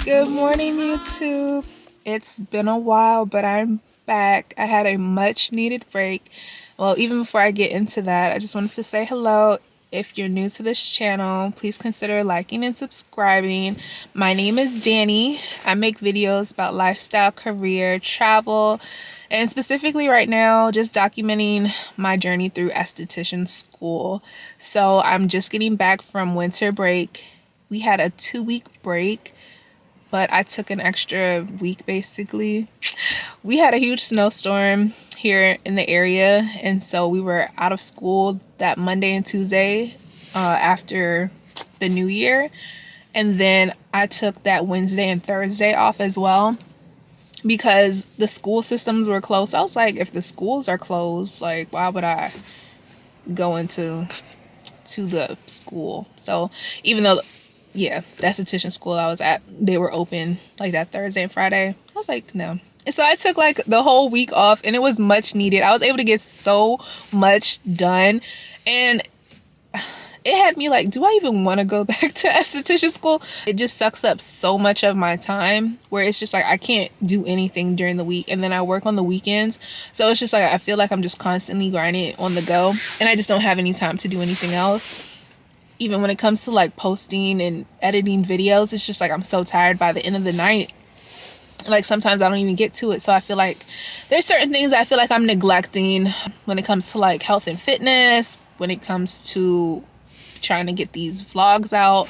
Good morning, YouTube. It's been a while, but I'm back. I had a much needed break. Well, even before I get into that, I just wanted to say hello. If you're new to this channel, please consider liking and subscribing. My name is Danny. I make videos about lifestyle, career, travel, and specifically right now, just documenting my journey through esthetician school. So I'm just getting back from winter break. We had a 2-week break, but I took an extra week basically. We had a huge snowstorm here in the area, and so we were out of school that Monday and Tuesday after the new year. And then I took that Wednesday and Thursday off as well because the school systems were closed. I was like, if the schools are closed, like, why would I go into the school? So even though, yeah, the esthetician school I was at, they were open like that Thursday and Friday, I was like, no. And so I took like the whole week off, and it was much needed. I was able to get so much done, and it had me like, do I even want to go back to esthetician school? It just sucks up so much of my time, where it's just like I can't do anything during the week, and then I work on the weekends. So it's just like I feel like I'm just constantly grinding on the go, and I just don't have any time to do anything else. Even when it comes to like posting and editing videos, it's just like I'm so tired by the end of the night. Like sometimes I don't even get to it. So I feel like there's certain things I feel like I'm neglecting when it comes to like health and fitness, when it comes to trying to get these vlogs out.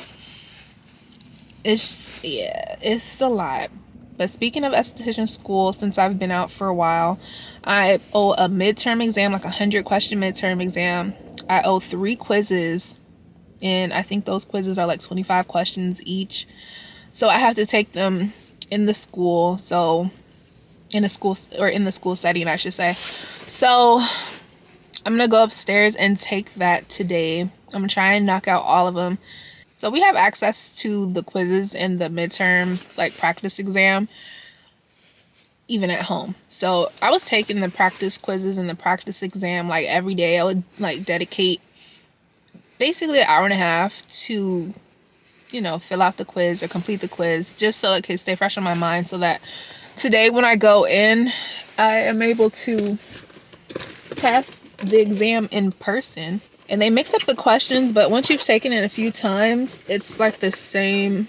It's a lot. But speaking of esthetician school, since I've been out for a while, I owe a midterm exam, like a 100-question midterm exam. I owe 3 quizzes, and I think those quizzes are like 25 questions each. So I have to take them in the school. So in the school setting, I should say. So I'm gonna go upstairs and take that today. I'm gonna try and knock out all of them. So we have access to the quizzes and the midterm like practice exam even at home. So I was taking the practice quizzes and the practice exam like every day. I would like dedicate basically an hour and a half to, you know, fill out the quiz or complete the quiz, just so it can stay fresh on my mind, so that today when I go in, I am able to pass the exam in person. And they mix up the questions, but once you've taken it a few times, it's like the same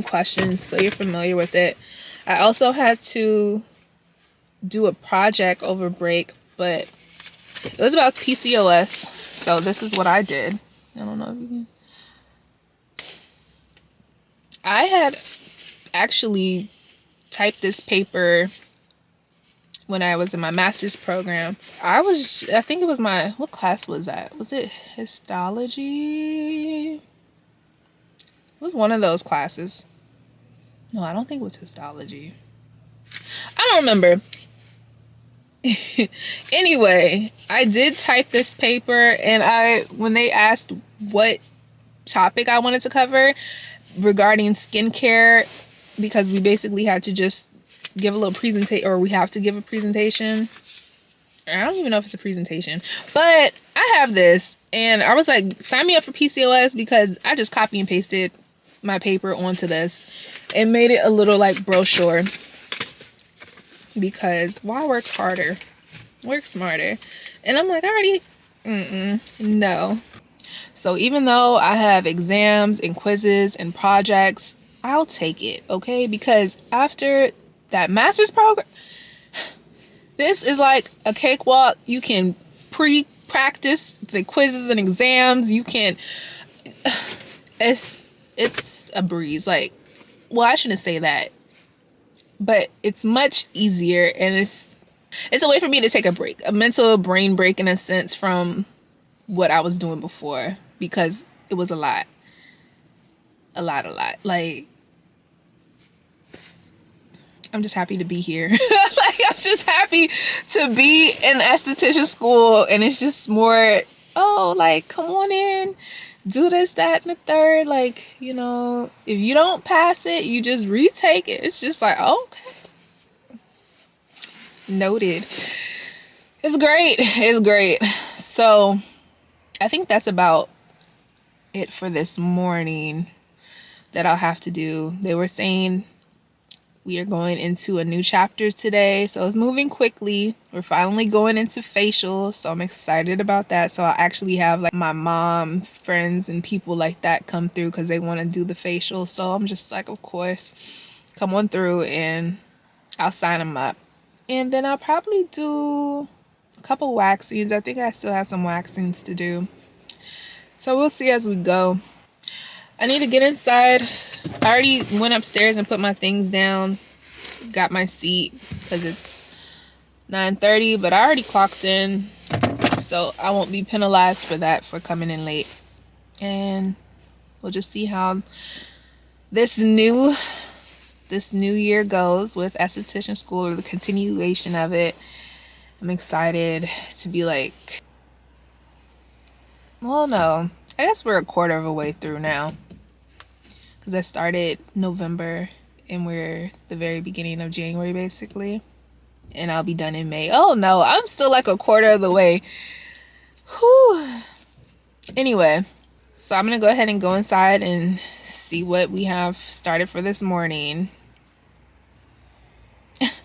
questions, so you're familiar with it. I also had to do a project over break, but it was about PCOS. So this is what I did. I don't know if you can. I had actually typed this paper when I was in my master's program. I think it was what class was that? Was it histology? It was one of those classes. No, I don't think it was histology. I don't remember. Anyway, I did type this paper, and when they asked what topic I wanted to cover regarding skincare, because we basically had to just give a little presentation, or we have to give a presentation. I don't even know if it's a presentation, but I have this, and I was like, sign me up for PCOS, because I just copy and pasted my paper onto this and made it a little like brochure, because why work harder? Work smarter. And I'm like, no. So even though I have exams and quizzes and projects, I'll take it, okay? Because after that master's program, this is like a cakewalk. You can pre-practice the quizzes and exams. You can, it's a breeze. Like, well, I shouldn't say that, but it's much easier, and it's a way for me to take a break, a mental brain break in a sense from what I was doing before, because it was a lot. Like, I'm just happy to be here. Like, I'm just happy to be in esthetician school, and it's just more, oh, like, come on in, do this, that, and the third. Like, you know, if you don't pass it, you just retake it. It's just like, okay. Noted. It's great. So I think that's about it for this morning. that I'll have to do. They were saying we are going into a new chapter today, so it's moving quickly. We're finally going into facial, so I'm excited about that. So I'll actually have like my mom, friends, and people like that come through because they want to do the facial. So I'm just like, of course, come on through and I'll sign them up. And then I'll probably do a couple waxings. I think I still have some waxings to do. So we'll see as we go. I need to get inside. I already went upstairs and put my things down. Got my seat because it's 9:30, but I already clocked in. So I won't be penalized for that, for coming in late. And we'll just see how this new year goes with esthetician school, or the continuation of it. I'm excited to be like, well, no, I guess we're a quarter of a way through now, because I started November and we're the very beginning of January basically, and I'll be done in May. Oh no, I'm still like a quarter of the way. Whew. Anyway, so I'm gonna go ahead and go inside and see what we have started for this morning.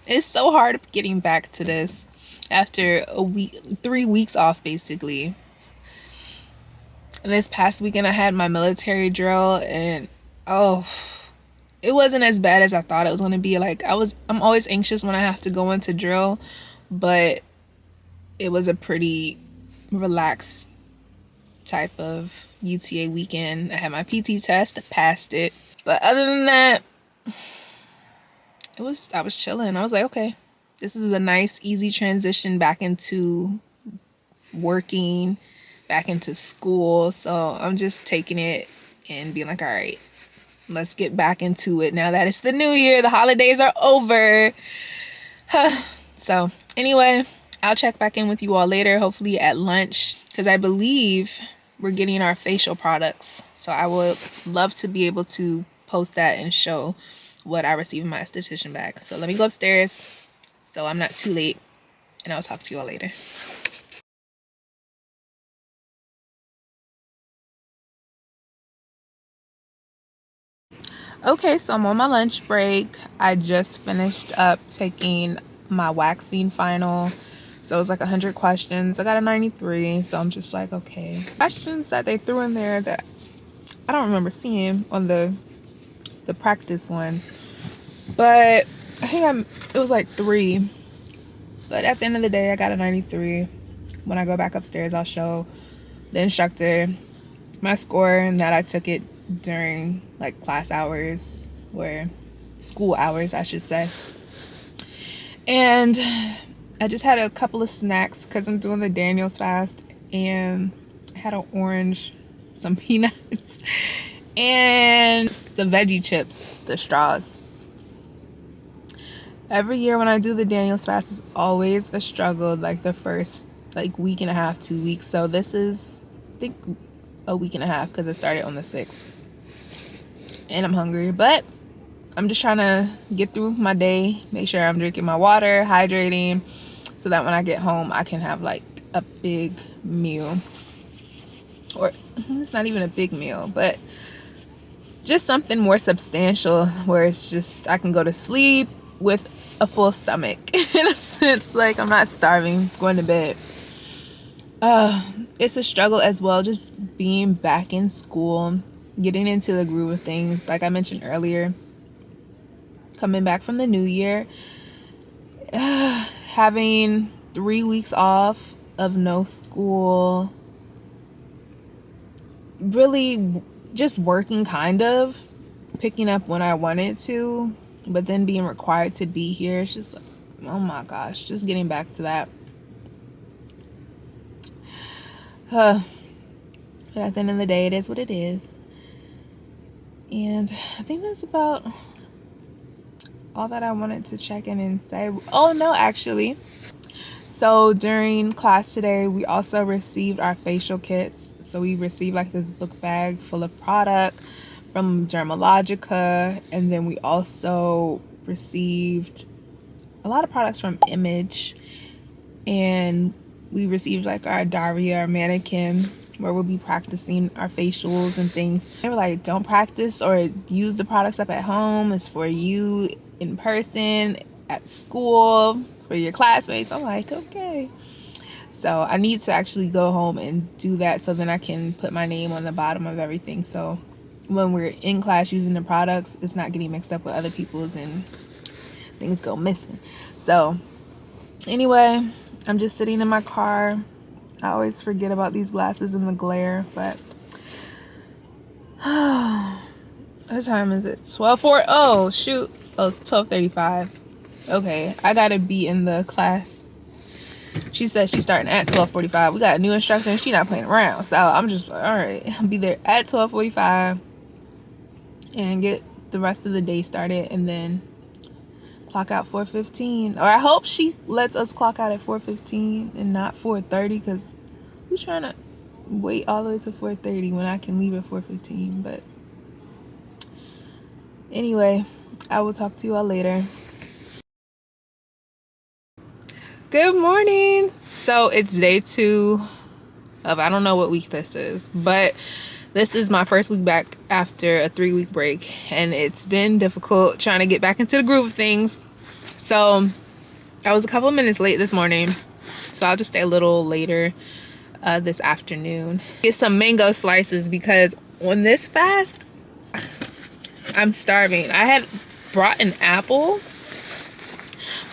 It's so hard getting back to this after a week, 3 weeks off basically. And this past weekend I had my military drill, and oh, it wasn't as bad as I thought it was going to be. Like I'm always anxious when I have to go into drill, but it was a pretty relaxed type of UTA weekend. I had my PT test, passed it. But other than that, I was chilling. I was like, okay, this is a nice, easy transition back into working, back into school. So I'm just taking it and being like, all right, let's get back into it now that it's the new year. The holidays are over. So anyway, I'll check back in with you all later, hopefully at lunch, because I believe we're getting our facial products. So I would love to be able to post that and show what I receive in my esthetician bag. So let me go upstairs so I'm not too late, and I'll talk to you all later. Okay, so I'm on my lunch break. I just finished up taking my waxing final. So it was like 100 questions. I got a 93. So I'm just like, okay. Questions that they threw in there that I don't remember seeing on the practice ones. But I think it was like 3. But at the end of the day, I got a 93. When I go back upstairs, I'll show the instructor my score and that I took it during like class hours, or school hours I should say. And I just had a couple of snacks because I'm doing the Daniel's fast, and I had an orange, some peanuts, and the veggie chips, the straws. Every year when I do the Daniel's fast, it's always a struggle, like the first like week and a half, 2 weeks. So this is, I think, a week and a half because it started on the 6th. And I'm hungry, but I'm just trying to get through my day, make sure I'm drinking my water, hydrating, so that when I get home I can have like a big meal. Or it's not even a big meal, but just something more substantial where it's just I can go to sleep with a full stomach in a sense, like I'm not starving going to bed. It's a struggle as well, just being back in school, getting into the groove of things. Like I mentioned earlier, coming back from the new year, having 3 weeks off of no school, really just working, kind of picking up when I wanted to, but then being required to be here. It's just like, oh my gosh, just getting back to that. But at the end of the day, it is what it is. And I think that's about all that I wanted to check in and say. Oh no, actually. So during class today, we also received our facial kits. So we received like this book bag full of product from Dermalogica. And then we also received a lot of products from Image. And we received like our Daria, our mannequin. where we'll be practicing our facials and things. They were like, don't practice or use the products up at home. It's for you in person, at school, for your classmates. I'm like, okay. So I need to actually go home and do that so then I can put my name on the bottom of everything. So when we're in class using the products, it's not getting mixed up with other people's and things go missing. So anyway, I'm just sitting in my car. I always forget about these glasses in the glare, but what time is it? 12:04. Oh shoot. Oh, it's 12:35. Okay, I gotta be in the class. She said she's starting at 12:45. We got a new instructor and she's not playing around. So I'm just like, all right, I'll be there at 12:45 and get the rest of the day started and then clock out 4:15. Or I hope she lets us clock out at 4:15 and not 4:30, because we're trying to wait all the way to 4:30 when I can leave at 4:15. But anyway, I will talk to you all later. Good morning. So it's day 2 of, I don't know what week this is, but this is my first week back after a 3-week break, and it's been difficult trying to get back into the groove of things. So I was a couple of minutes late this morning, so I'll just stay a little later this afternoon. Get some mango slices because on this fast, I'm starving. I had brought an apple,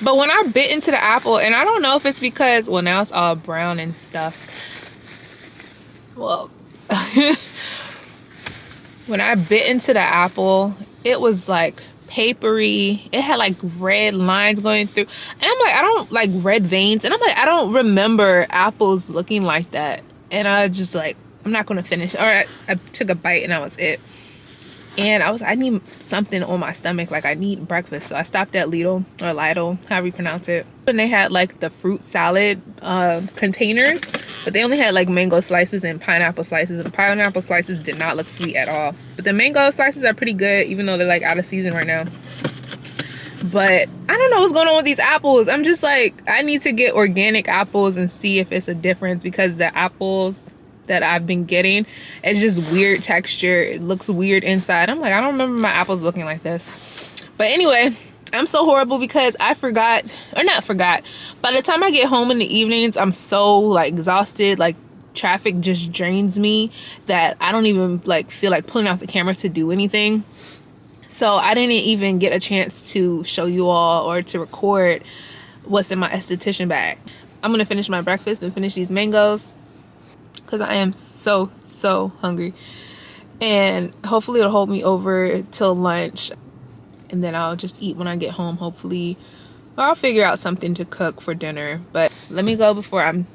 but when I bit into the apple, and I don't know if it's because, well, now it's all brown and stuff. Well, when I bit into the apple, it was like papery. It had like red lines going through. And I'm like, I don't like red veins. And I'm like, I don't remember apples looking like that. And I just like, I'm not going to finish. Or I took a bite and that was it. And I need something on my stomach. Like I need breakfast. So I stopped at Lidl, or Lidl, however you pronounce it. And they had like the fruit salad containers. But they only had like mango slices and pineapple slices. And the pineapple slices did not look sweet at all. But the mango slices are pretty good, even though they're like out of season right now. But I don't know what's going on with these apples. I'm just like, I need to get organic apples and see if it's a difference, because the apples that I've been getting, it's just weird texture. It looks weird inside. I'm like, I don't remember my apples looking like this. But anyway, I'm so horrible because I forgot, or not forgot, by the time I get home in the evenings, I'm so like exhausted, like traffic just drains me, that I don't even like feel like pulling out the camera to do anything. So I didn't even get a chance to show you all or to record what's in my esthetician bag. I'm gonna finish my breakfast and finish these mangoes, because I am so hungry, and hopefully it'll hold me over till lunch, and then I'll just eat when I get home, hopefully, or I'll figure out something to cook for dinner. But let me go before I'm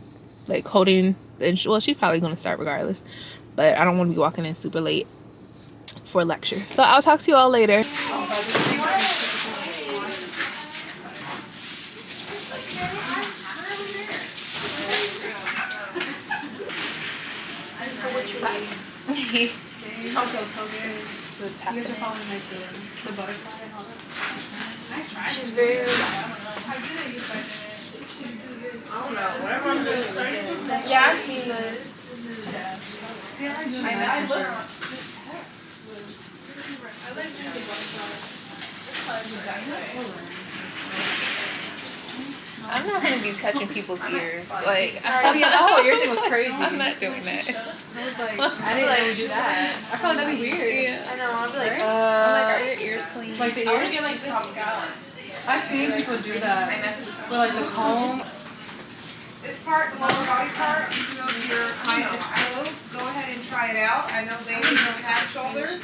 like holding the, well, she's probably gonna start regardless, but I don't want to be walking in super late for a lecture. So I'll talk to you all later. So what you like? Okay, so good. You guys are following like the butterfly and all that. She's very relaxed. I don't know. Whatever I'm doing. Yeah, I've seen this. I look. I like the butterfly. I'm not gonna be touching people's ears. Like, oh yeah, that whole ear thing was crazy. I'm not doing that. I was like, I didn't know you do that. I felt like that'd be weird. Yeah. I know. I'd be like, I'm like, are your ears clean? like the ears get like this. I've seen people do that. With like the comb. This part, the lower body part, you can go to your highest clothes. Go ahead and try it out. I know ladies don't have shoulders.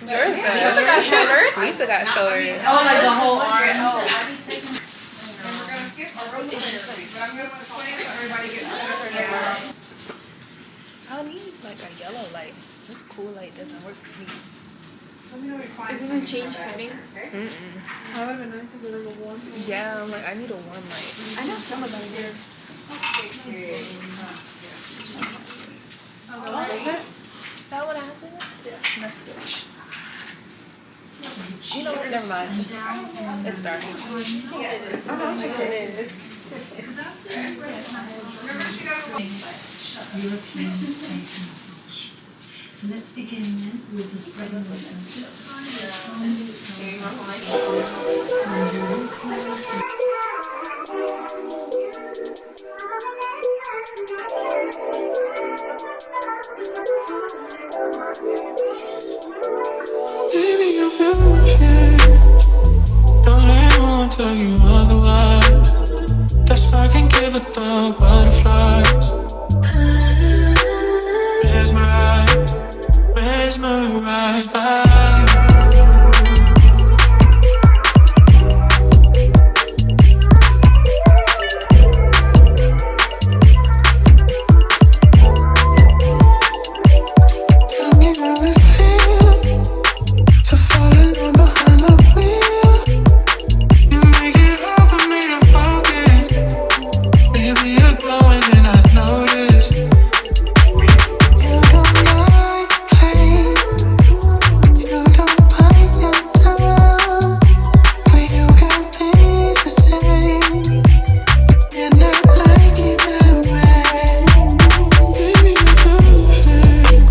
Yours does. Lisa got shoulders? Lisa got shoulders. Oh, like the whole arm. And we're gonna skip our rotation therapy, but I'm gonna explain so everybody gets it. I need like a yellow light. This cool light doesn't work for me. It doesn't change settings. That would have been nice if it was a warm. Yeah, I'm like, I need a warm light. I know some of them here. Oh, is it? That what has it? Yeah. Let's switch. You know what? Never mind. It's dark. Remember, she doesn't European face massage. So let's begin then with the spreading movement. This time baby, you're beautiful. Don't let anyone tell you otherwise. That's why I can give it the butterflies. Mesmerized, mesmerized by you. Tell me how it feels to fall in behind the wheel. You make it hard for me to focus. Baby, you're glowing and I notice. You don't like pain. You don't bite your tongue. But you got things to say. You're not like it that way. Baby, you're perfect.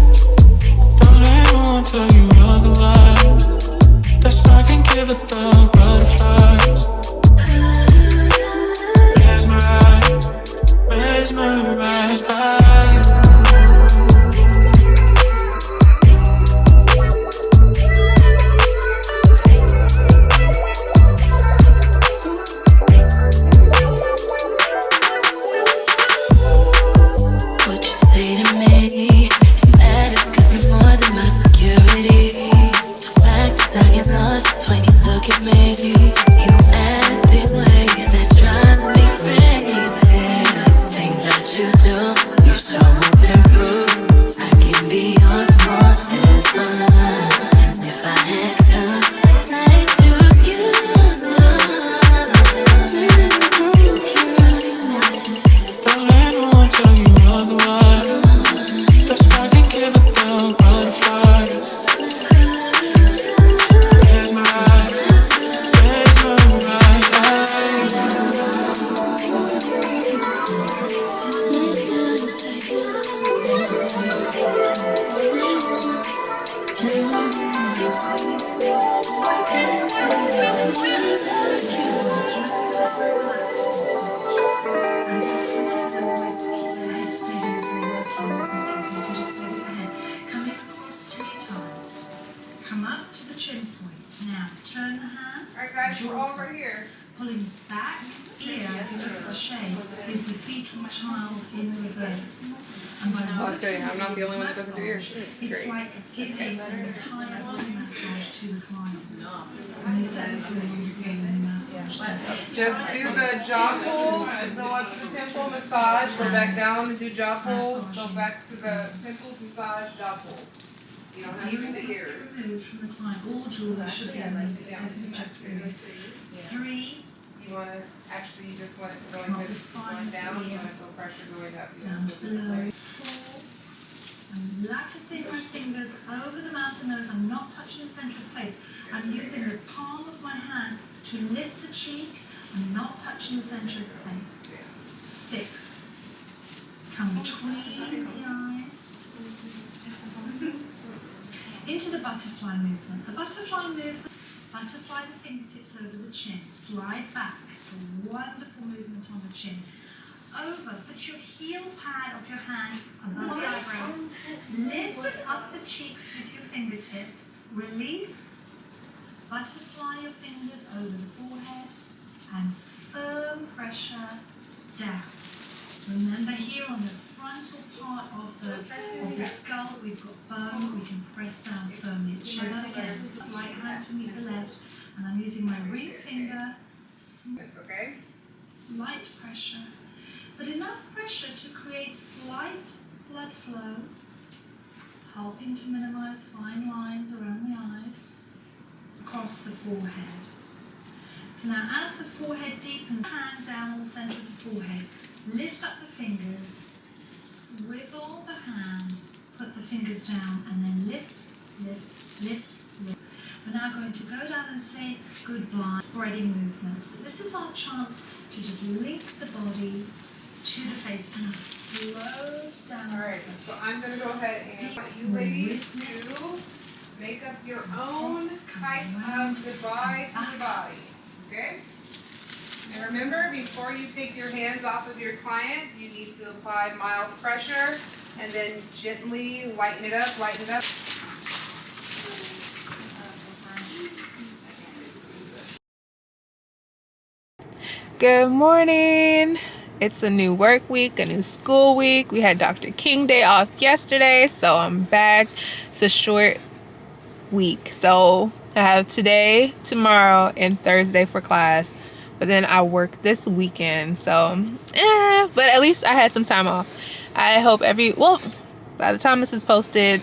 Don't let anyone tell you otherwise. That's why I can give it the butterflies. Mesmerized, mesmerized by you. What you say to me matters 'cause you're more than my security. The fact is I get lost just when you look at me. You acting ways that drives me crazy. Those things that you do, you show up improve. I can be yours forever. And if I had to, I'd choose you. Don't let anyone tell you otherwise. That's why I can give it the butterflies. Mesmerized, mesmerized by you. Come up to the chin point. Now turn the hand. Alright guys, we're all over here. Pulling back ear, if you look at the shape, is the fetal child in reverse. And by Oh, it's good. I'm not the only one that doesn't do ears. It's It's great. like giving an entire body massage to the client. And they said if you gave them a massage, Just do the jaw pulls, go up to the temple, massage, go back down and do jaw pulls, go back to the temples, massage, jaw pulls. You don't have to do the ears. removed from the client. All jewelry should be removed. Definitely. 3 You want to actually, you just want it to go like this, going down, you want to feel pressure going up. You down want to to the lower. 4 I'm latticing my fingers over the mouth and nose. I'm not touching the center of the face. I'm using the palm of my hand to lift the cheek. I'm not touching the center of the face. 6 come between the eyes. Into the butterfly movement. The butterfly movement, butterfly the fingertips over the chin. Slide back. It's a wonderful movement on the chin. Over, put your heel pad of your hand above the eyebrow. Lift up the cheeks with your fingertips. Release. Butterfly your fingers over the forehead and firm pressure down. Remember here on the frontal part of the skull, we've got bone, we can press down firmly. Show that again. Right hand to meet the left, and I'm using my ring finger, It's okay? light pressure, but enough pressure to create slight blood flow, helping to minimize fine lines around the eyes, across the forehead. So now as the forehead deepens, hand down on the center of the forehead, lift up the fingers, swivel the hand, put the fingers down, and then lift, lift, lift, lift. We're now going to go down and say goodbye, spreading movements. But this is our chance to just link the body to the face and I've slowed down. Alright, so I'm going to go ahead and want you ladies to make up your own type of goodbye to the body. Okay? And remember, before you take your hands off of your client, you need to apply mild pressure and then gently lighten it up, lighten it up. Good morning. It's a new work week, a new school week. We had Dr. King Day off yesterday, so I'm back. It's a short week. So I have today, tomorrow, and Thursday for class. But then I work this weekend. So, but at least I had some time off. I hope by the time this is posted,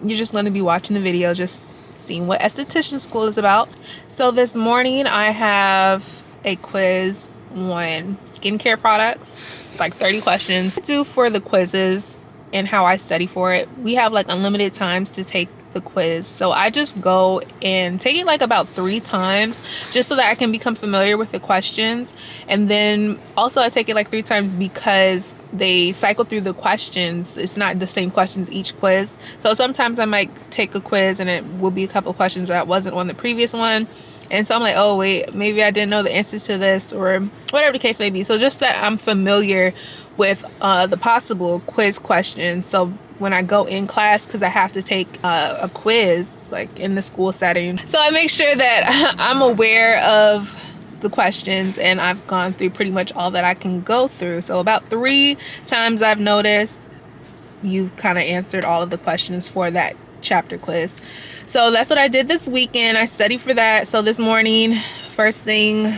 you're just going to be watching the video, just seeing what esthetician school is about. So this morning I have a quiz on skincare products. It's like 30 questions. Do for the quizzes and how I study for it. We have like unlimited times to take the quiz, so I just go and take it like about 3 times just so that I can become familiar with the questions. And then also I take it like 3 times because they cycle through the questions. It's not the same questions each quiz, so sometimes I might take a quiz and it will be a couple of questions that wasn't on the previous one, and so I'm like, oh wait, maybe I didn't know the answers to this, or whatever the case may be. So just that I'm familiar with the possible quiz questions, so when I go in class, because I have to take a quiz like in the school setting, so I make sure that I'm aware of the questions and I've gone through pretty much all that I can go through. So about 3 times I've noticed you've kind of answered all of the questions for that chapter quiz. So that's what I did this weekend. I studied for that. So this morning, first thing,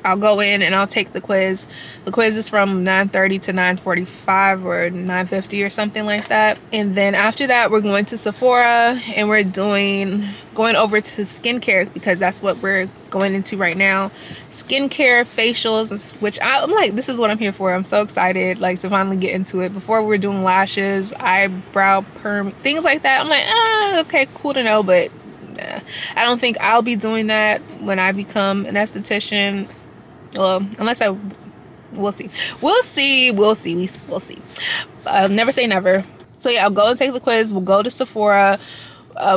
I'll go in and I'll take the quiz. The quiz is from 9:30 to 9:45 or 9:50 or something like that. And then after that, we're going to Sephora and we're going over to skincare, because that's what we're going into right now. Skincare, facials, which I'm like, this is what I'm here for. I'm so excited like to finally get into it. Before we were doing lashes, eyebrow perm, things like that. I'm like, okay, cool to know, but I don't think I'll be doing that when I become an esthetician. Well, unless we'll see. Never say never. So yeah, I'll go and take the quiz. We'll go to Sephora.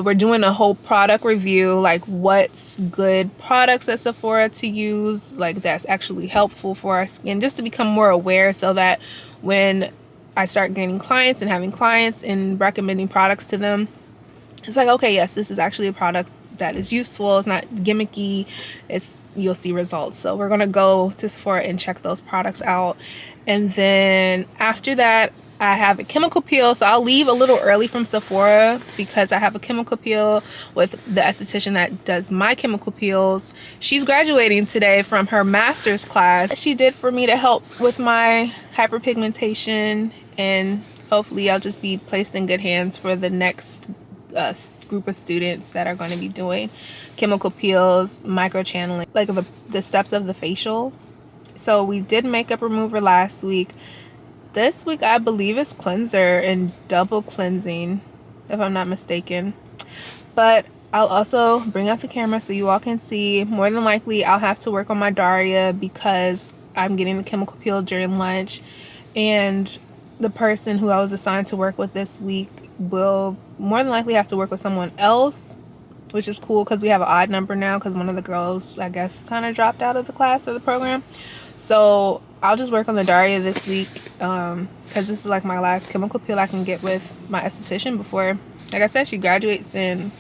We're doing a whole product review, like what's good products at Sephora to use, like that's actually helpful for our skin, just to become more aware, so that when I start gaining clients and having clients and recommending products to them, it's like, okay, yes, this is actually a product that is useful. It's not gimmicky. You'll see results. So we're gonna go to Sephora and check those products out. And then after that, I have a chemical peel. So I'll leave a little early from Sephora because I have a chemical peel with the esthetician that does my chemical peels. She's graduating today from her master's class she did for me to help with my hyperpigmentation, and hopefully I'll just be placed in good hands for the next group of students that are going to be doing chemical peels, microchanneling, like the steps of the facial. So we did makeup remover last week. This week I believe it's cleanser and double cleansing, if I'm not mistaken. But I'll also bring out the camera so you all can see. More than likely I'll have to work on my Daria because I'm getting the chemical peel during lunch, and the person who I was assigned to work with this week will more than likely have to work with someone else, which is cool because we have an odd number now because one of the girls, I guess, kind of dropped out of the class or the program. So I'll just work on the Daria this week because this is like my last chemical peel I can get with my esthetician before, like I said, she graduates. And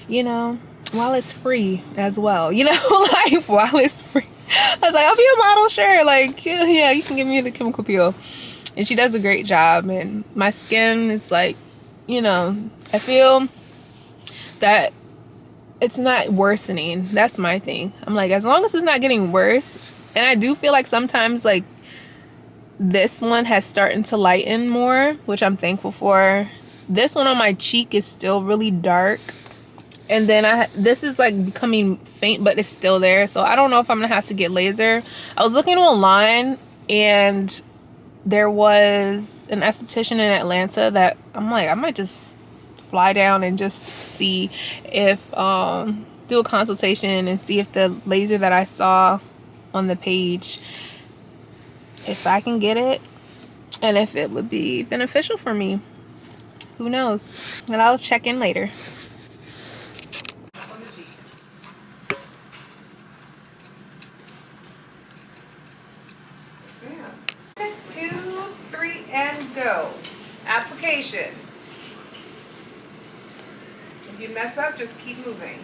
you know, while it's free as well, you know, like while it's free, I was like, I'll be a model, sure, like yeah, you can give me the chemical peel. And she does a great job, and my skin is like, you know, I feel that it's not worsening. That's my thing. I'm like, as long as it's not getting worse. And I do feel like sometimes like this one has started to lighten more, which I'm thankful for. This one on my cheek is still really dark, and then this is like becoming faint, but it's still there. So I don't know if I'm gonna have to get laser. I was looking online, and there was an esthetician in Atlanta that I'm like, I might just fly down and just see if do a consultation and see if the laser that I saw on the page if I can get it and if it would be beneficial for me. Who knows? And I'll check in later. Yeah. 2, 3, and go. Application. If you mess up, just keep moving.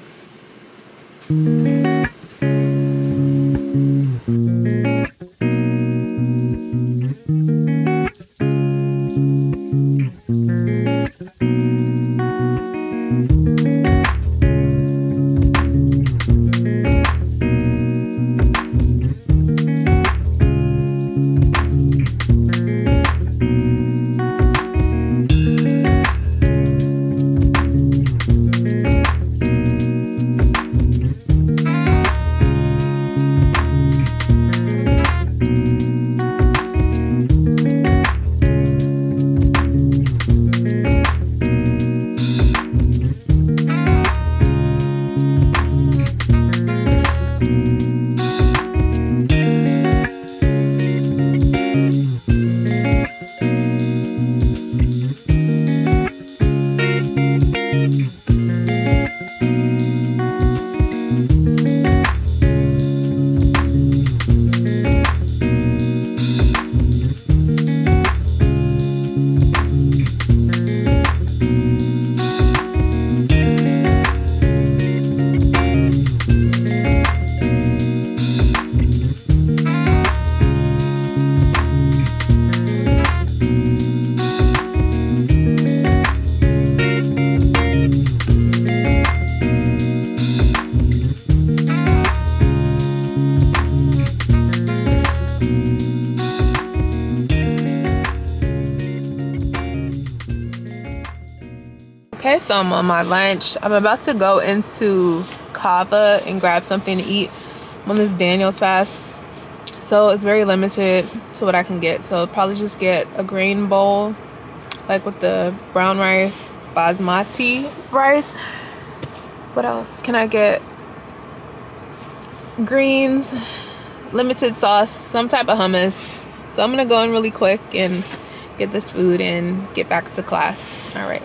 Okay, so I'm on my lunch. I'm about to go into Kava and grab something to eat. I'm on this Daniel's fast, so it's very limited to what I can get. So I'll probably just get a grain bowl, like with the brown rice, basmati rice. What else can I get? Greens, limited sauce, some type of hummus. So I'm gonna go in really quick and get this food and get back to class. All right.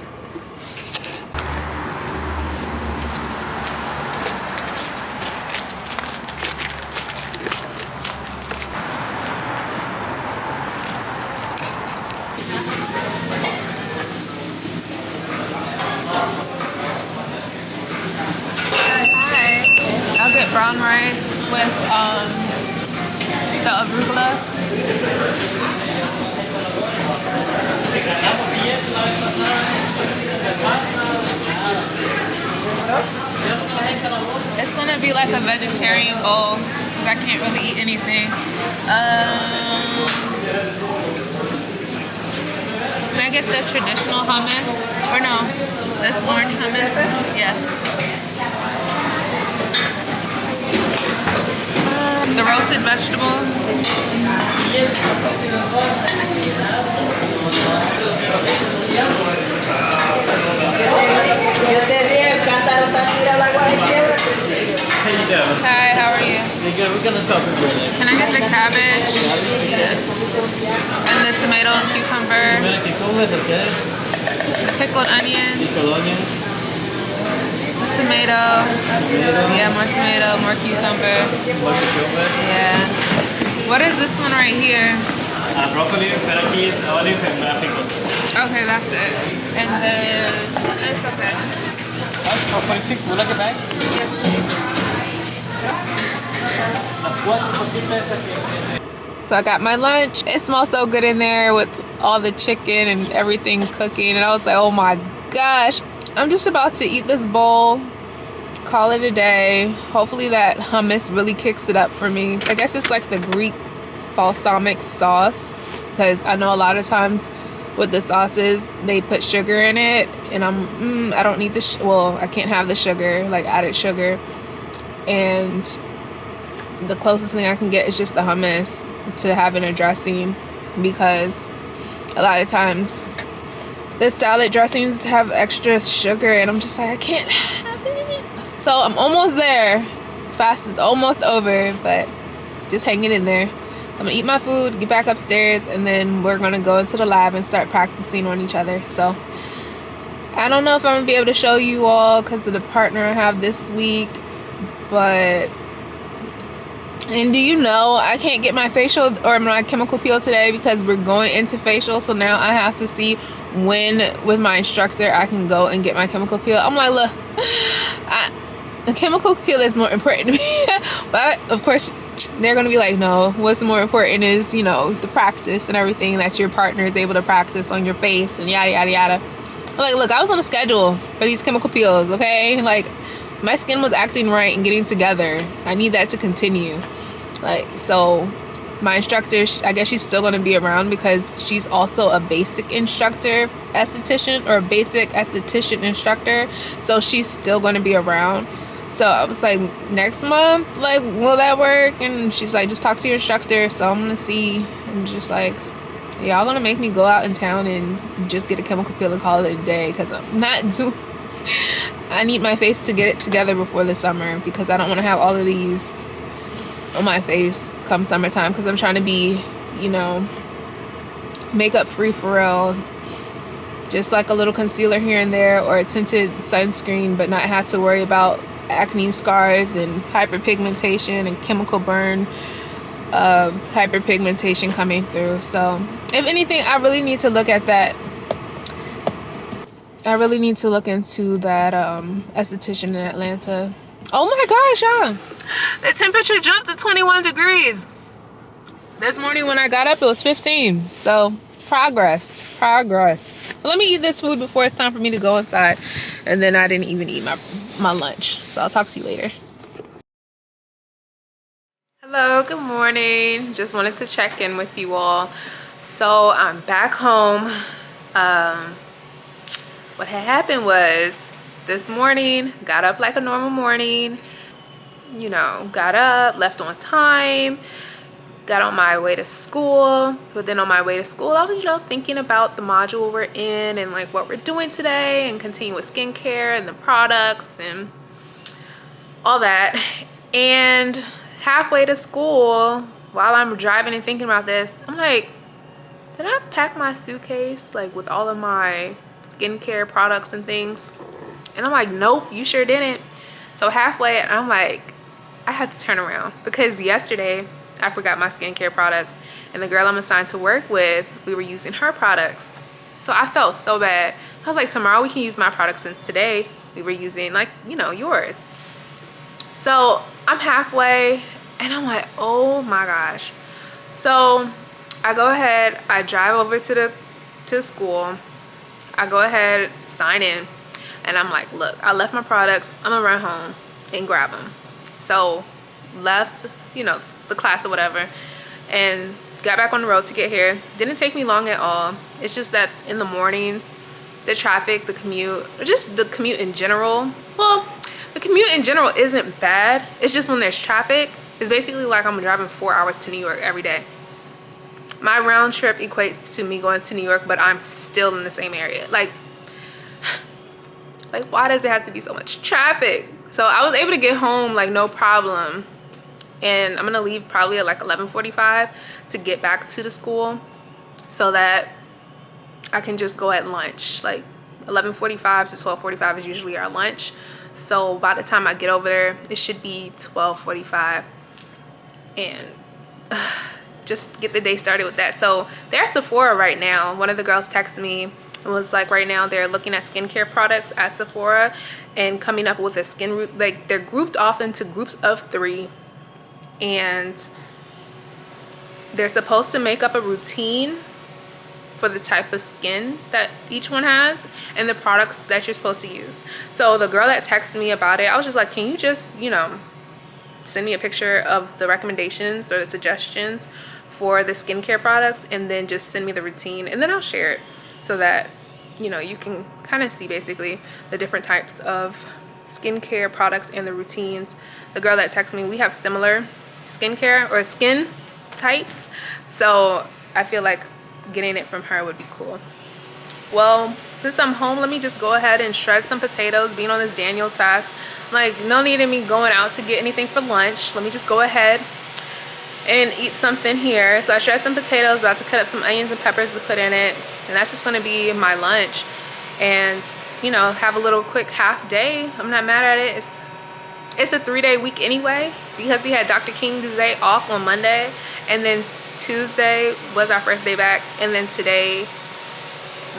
I'll get brown rice with the arugula. It's gonna be like a vegetarian bowl because I can't really eat anything. Can I get the traditional hummus? Or no, this orange hummus? Yeah. The roasted vegetables. Hi, how are you? We're gonna talk about it. Can I get the cabbage and the tomato and cucumber, the pickled onion, tomato, yeah, more tomato, more cucumber. Yeah. What is this one right here? Broccoli, feta cheese, olive, and pickles. Okay, that's it. And then it's okay. For 6, would you like a bag? Yes, please. So I got my lunch. It smells so good in there with all the chicken and everything cooking. And I was like, oh my gosh. I'm just about to eat this bowl, call it a day. Hopefully that hummus really kicks it up for me. I guess it's like the Greek balsamic sauce, because I know a lot of times with the sauces they put sugar in it, and I don't need the well, I can't have the sugar, like added sugar, and the closest thing I can get is just the hummus to having a dressing, because a lot of times the salad dressings have extra sugar and I'm just like, I can't have it. So I'm almost there. Fast is almost over, but just hanging in there. I'm gonna eat my food, get back upstairs, and then we're gonna go into the lab and start practicing on each other. So I don't know if I'm gonna be able to show you all because of the partner I have this week, but and do you know I can't get my facial or my chemical peel today because we're going into facial. So now I have to see when with my instructor I can go and get my chemical peel. I'm like, look, the chemical peel is more important to me. But of course they're gonna be like, no, what's more important is, you know, the practice and everything that your partner is able to practice on your face and yada yada yada. But like, look, I was on a schedule for these chemical peels, okay? Like, my skin was acting right and getting together. I need that to continue. Like, so my instructor, I guess she's still going to be around because she's also a basic instructor esthetician, or a basic esthetician instructor. So she's still going to be around. So I was like, next month, like, will that work? And she's like, just talk to your instructor. So I'm going to see. I'm just like, y'all going to make me go out in town and just get a chemical peel and call it a day, because I'm not doing... I need my face to get it together before the summer, because I don't want to have all of these on my face come summertime, because I'm trying to be, you know, makeup free for real. Just like a little concealer here and there, or a tinted sunscreen, but not have to worry about acne scars and hyperpigmentation and chemical burn of hyperpigmentation coming through. So if anything, I really need to look at that. I really need to look into that esthetician in Atlanta. Oh my gosh, y'all. The temperature jumped to 21 degrees. This morning when I got up, it was 15. So progress. But let me eat this food before it's time for me to go inside. And then I didn't even eat my lunch. So I'll talk to you later. Hello, good morning. Just wanted to check in with you all. So I'm back home. What had happened was, this morning, got up like a normal morning, you know, got up, left on time, got on my way to school. But then on my way to school, I was, you know, thinking about the module we're in and like what we're doing today, and continue with skincare and the products and all that. And halfway to school, while I'm driving and thinking about this, I'm like, did I pack my suitcase like with all of my skincare products and things? And I'm like, nope, you sure didn't. So halfway, I'm like, I had to turn around, because yesterday I forgot my skincare products, and the girl I'm assigned to work with, we were using her products. So I felt so bad. I was like, tomorrow we can use my products, since today we were using, like, you know, yours. So I'm halfway and I'm like, oh my gosh. So I go ahead, I drive over to school. I go ahead, sign in, and I'm like, look, I left my products. I'm gonna run home and grab them. So left, you know, the class or whatever, and got back on the road to get here. Didn't take me long at all. It's just that in the morning, the traffic, the commute, or just the commute in general. Well, the commute in general isn't bad. It's just when there's traffic, it's basically like I'm driving 4 hours to New York every day. My round trip equates to me going to New York, but I'm still in the same area. Like why does it have to be so much traffic? So I was able to get home like no problem. And I'm gonna leave probably at like 11:45 to get back to the school, so that I can just go at lunch. Like 11:45 to 12:45 is usually our lunch. So by the time I get over there, it should be 12:45. And just get the day started with that. So they're at Sephora right now. One of the girls texted me and was like, right now they're looking at skincare products at Sephora and coming up with a skin route. Like, they're grouped off into groups of 3, and they're supposed to make up a routine for the type of skin that each one has and the products that you're supposed to use. So the girl that texted me about it, I was just like, can you just, you know, send me a picture of the recommendations or the suggestions for the skincare products, and then just send me the routine, and then I'll share it so that, you know, you can kind of see basically the different types of skincare products and the routines. The girl that texted me, we have similar skincare or skin types, so I feel like getting it from her would be cool. Well, since I'm home, let me just go ahead and shred some potatoes. Being on this Daniel's fast, like, no need in me going out to get anything for lunch. Let me just go ahead and eat something here. So I shredded some potatoes, about to cut up some onions and peppers to put in it, and that's just gonna be my lunch. And you know, have a little quick half day. I'm not mad at it. It's a 3-day week anyway, because we had Dr. King's day off on Monday, and then Tuesday was our first day back, and then today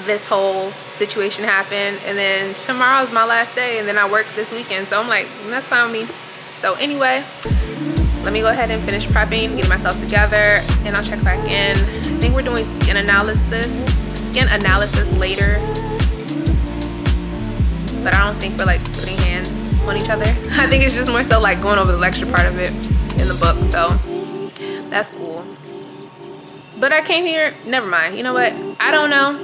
this whole situation happened, and then tomorrow's my last day, and then I work this weekend. So I'm like, that's fine with me. So anyway, let me go ahead and finish prepping, getting myself together, and I'll check back in. I think we're doing skin analysis later, but I don't think we're like putting hands on each other. I think it's just more so like going over the lecture part of it in the book, so that's cool. But I came here, never mind, you know what, I don't know.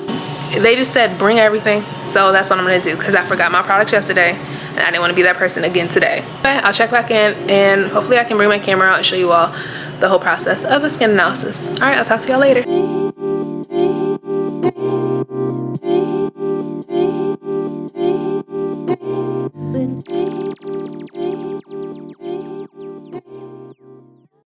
They just said bring everything, so that's what I'm gonna do, because I forgot my products yesterday and I didn't want to be that person again today. But I'll check back in, and hopefully I can bring my camera out and show you all the whole process of a skin analysis. All right, I'll talk to y'all later.